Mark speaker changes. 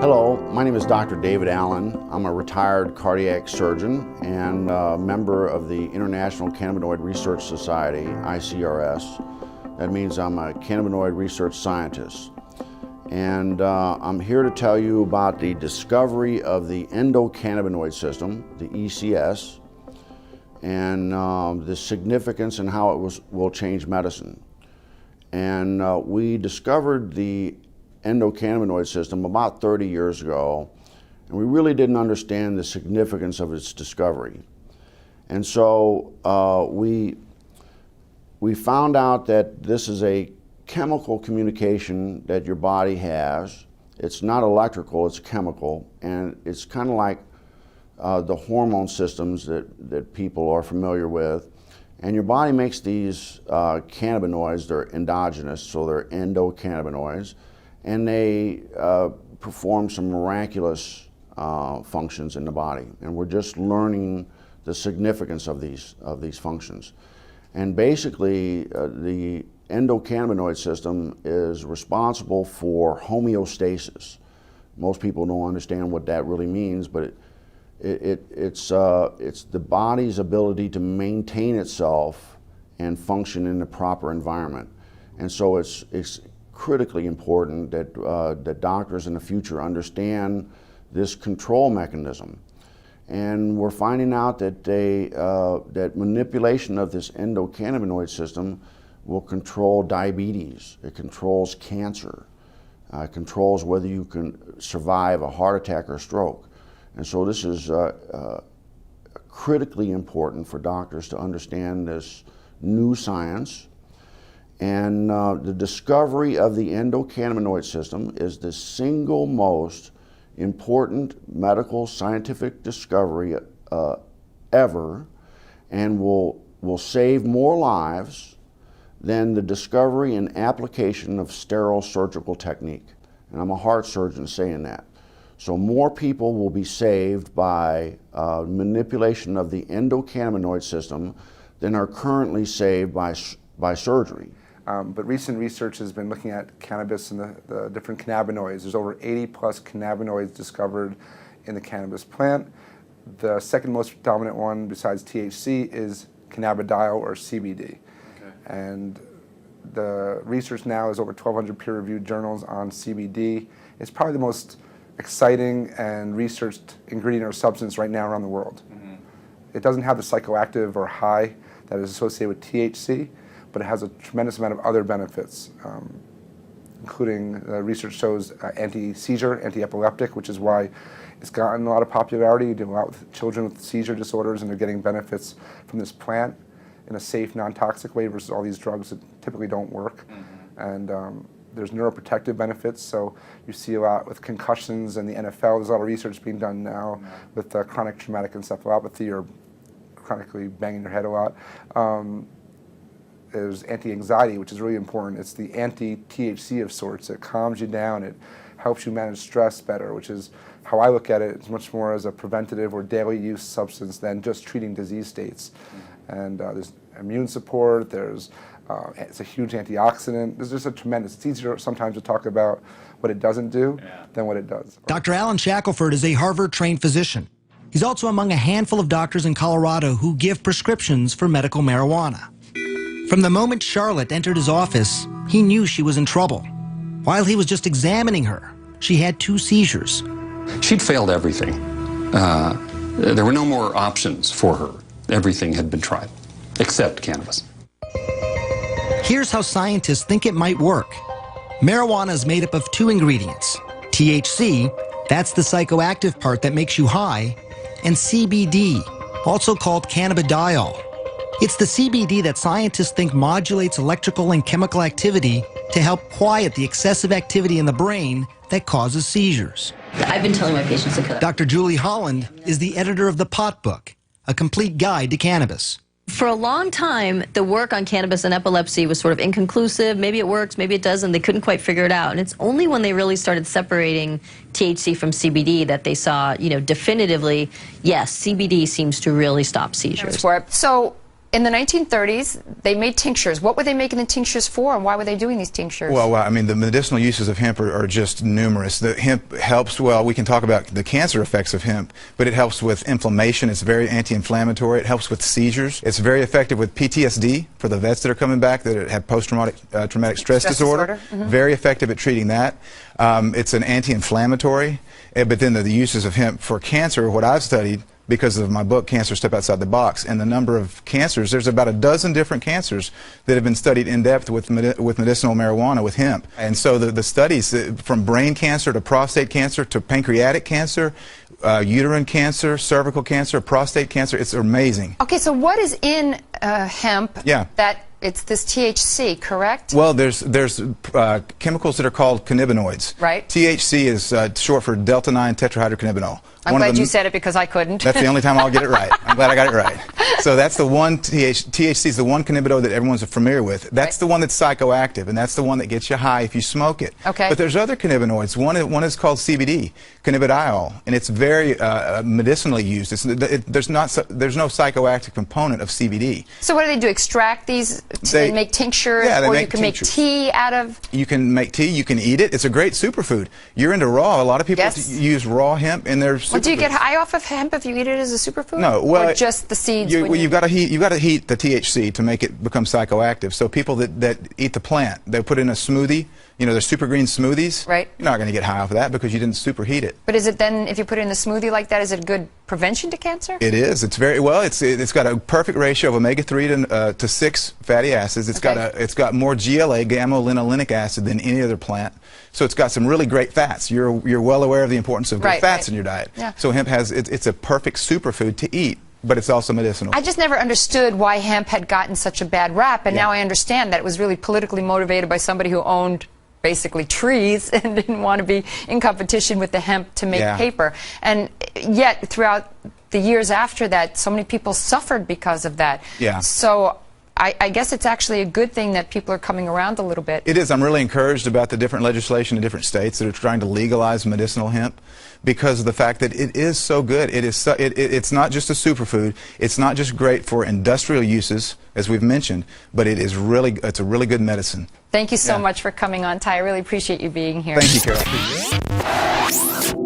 Speaker 1: Hello, my name is Dr. David Allen. I'm a retired cardiac surgeon and a member of the International Cannabinoid Research Society, ICRS. That means I'm a cannabinoid research scientist. And I'm here to tell you about the discovery of the endocannabinoid system, the ECS, and the significance and how it will change medicine. And we discovered the endocannabinoid system about 30 years ago, and we really didn't understand the significance of its discovery. And so we found out that this is a chemical communication that your body has. It's not electrical, it's chemical, and it's kind of like the hormone systems that people are familiar with. And your body makes these cannabinoids. They're endogenous, so they're endocannabinoids, and they perform some miraculous functions in the body. And we're just learning the significance of these functions. And basically, the endocannabinoid system is responsible for homeostasis. Most people don't understand what that really means, but it's the body's ability to maintain itself and function in the proper environment. And so it's critically important that that doctors in the future understand this control mechanism. And we're finding out that that manipulation of this endocannabinoid system will control diabetes. It controls cancer. It controls whether you can survive a heart attack or stroke. And so this is critically important for doctors to understand this new science. And the discovery of the endocannabinoid system is the single most important medical scientific discovery ever, and will save more lives than the discovery and application of sterile surgical technique. And I'm a heart surgeon saying that. So more people will be saved by manipulation of the endocannabinoid system than are currently saved by surgery.
Speaker 2: But recent research has been looking at cannabis and the different cannabinoids. There's over 80 plus cannabinoids discovered in the cannabis plant. The second most dominant one besides THC is cannabidiol, or CBD. Okay. And the research now is over 1,200 peer-reviewed journals on CBD. It's probably the most exciting and researched ingredient or substance right now around the world. Mm-hmm. It doesn't have the psychoactive or high that is associated with THC, but it has a tremendous amount of other benefits, including research shows anti-seizure, anti-epileptic, which is why it's gotten a lot of popularity. You do a lot with children with seizure disorders, and they're getting benefits from this plant in a safe, non-toxic way versus all these drugs that typically don't work. Mm-hmm. And there's neuroprotective benefits, so you see a lot with concussions and the NFL. There's a lot of research being done now with chronic traumatic encephalopathy, or chronically banging your head a lot. There's anti-anxiety, which is really important. It's the anti-THC of sorts. It calms you down. It helps you manage stress better, which is how I look at it. It's much more as a preventative or daily use substance than just treating disease states. Mm-hmm. And there's immune support. There's it's a huge antioxidant. There's just a tremendous. It's easier sometimes to talk about what it doesn't do than what it does.
Speaker 3: Dr. Alan Shackelford is a Harvard-trained physician. He's also among a handful of doctors in Colorado who give prescriptions for medical marijuana. From the moment Charlotte entered his office, he knew she was in trouble. While he was just examining her, she had 2 seizures.
Speaker 4: She'd failed everything. There were no more options for her. Everything had been tried, except cannabis.
Speaker 3: Here's how scientists think it might work. Marijuana is made up of 2 ingredients. THC, that's the psychoactive part that makes you high, and CBD, also called cannabidiol. It's the CBD that scientists think modulates electrical and chemical activity to help quiet the excessive activity in the brain that causes seizures.
Speaker 5: I've been telling my patients to cut out.
Speaker 3: Dr. Julie Holland is the editor of the Pot Book, a complete guide to cannabis.
Speaker 5: For a long time, the work on cannabis and epilepsy was sort of inconclusive. Maybe it works, maybe it doesn't. They couldn't quite figure it out. And it's only when they really started separating THC from CBD that they saw, definitively, yes, CBD seems to really stop seizures.
Speaker 6: So in the 1930s, they made tinctures. What were they making the tinctures for, and why were they doing these tinctures?
Speaker 7: Well, I mean, the medicinal uses of hemp are just numerous. The hemp helps, well, we can talk about the cancer effects of hemp, but it helps with inflammation. It's very anti-inflammatory. It helps with seizures. It's very effective with PTSD for the vets that are coming back that have post-traumatic traumatic stress disorder. Very effective at treating that. It's an anti-inflammatory. But then the uses of hemp for cancer, what I've studied, because of my book, Cancer Step Outside the Box, and the number of cancers, there's about a dozen different cancers that have been studied in depth with medicinal marijuana, with hemp. And so the studies, from brain cancer to prostate cancer to pancreatic cancer, uterine cancer, cervical cancer, prostate cancer, it's amazing.
Speaker 6: Okay, so what is in hemp that it's this THC, correct?
Speaker 7: Well, there's chemicals that are called cannabinoids.
Speaker 6: Right.
Speaker 7: THC is short for delta-9 tetrahydrocannabinol.
Speaker 6: I'm glad you said it because I couldn't.
Speaker 7: That's the only time I'll get it right. I'm glad I got it right. So that's the one, THC is the one cannabinoid that everyone's familiar with. That's the one that's psychoactive, and that's the one that gets you high if you smoke it.
Speaker 6: Okay. But
Speaker 7: there's other cannabinoids. One is called CBD, cannabidiol, and it's very medicinally used. There's no psychoactive component of CBD.
Speaker 6: So what do? Extract these to make tinctures, or you can make tea out of?
Speaker 7: You can make tea. You can eat it. It's a great superfood. You're into raw. A lot of people use raw hemp in their superfoods.
Speaker 6: Well, do you get high off of hemp if you eat it as a superfood?
Speaker 7: No. Well,
Speaker 6: or just the seeds.
Speaker 7: You've got to heat the THC to make it become psychoactive. So people that eat the plant, they put in a smoothie. You know, the super green smoothies.
Speaker 6: Right.
Speaker 7: You're not going to get high off of that because you didn't superheat it.
Speaker 6: But is it then, if you put it in a smoothie like that, is it a good prevention to cancer?
Speaker 7: It is. It's very well. It's got a perfect ratio of omega-3 to 6 fatty acids. It's got more GLA, gamma-linolenic acid, than any other plant. So it's got some really great fats. You're well aware of the importance of good fats in your diet.
Speaker 6: Yeah.
Speaker 7: So hemp it's a perfect superfood to eat. But it's also medicinal.
Speaker 6: I just never understood why hemp had gotten such a bad rap, and now I understand that it was really politically motivated by somebody who owned basically trees and didn't want to be in competition with the hemp to make paper. And yet, throughout the years after that, so many people suffered because of that.
Speaker 7: Yeah.
Speaker 6: So I guess it's actually a good thing that people are coming around a little bit.
Speaker 7: It is. I'm really encouraged about the different legislation in different states that are trying to legalize medicinal hemp because of the fact that it is so good. It's not just a superfood. It's not just great for industrial uses, as we've mentioned, but it's a really good medicine.
Speaker 6: Thank you so much for coming on, Ty. I really appreciate you being here.
Speaker 7: Thank you, Carol.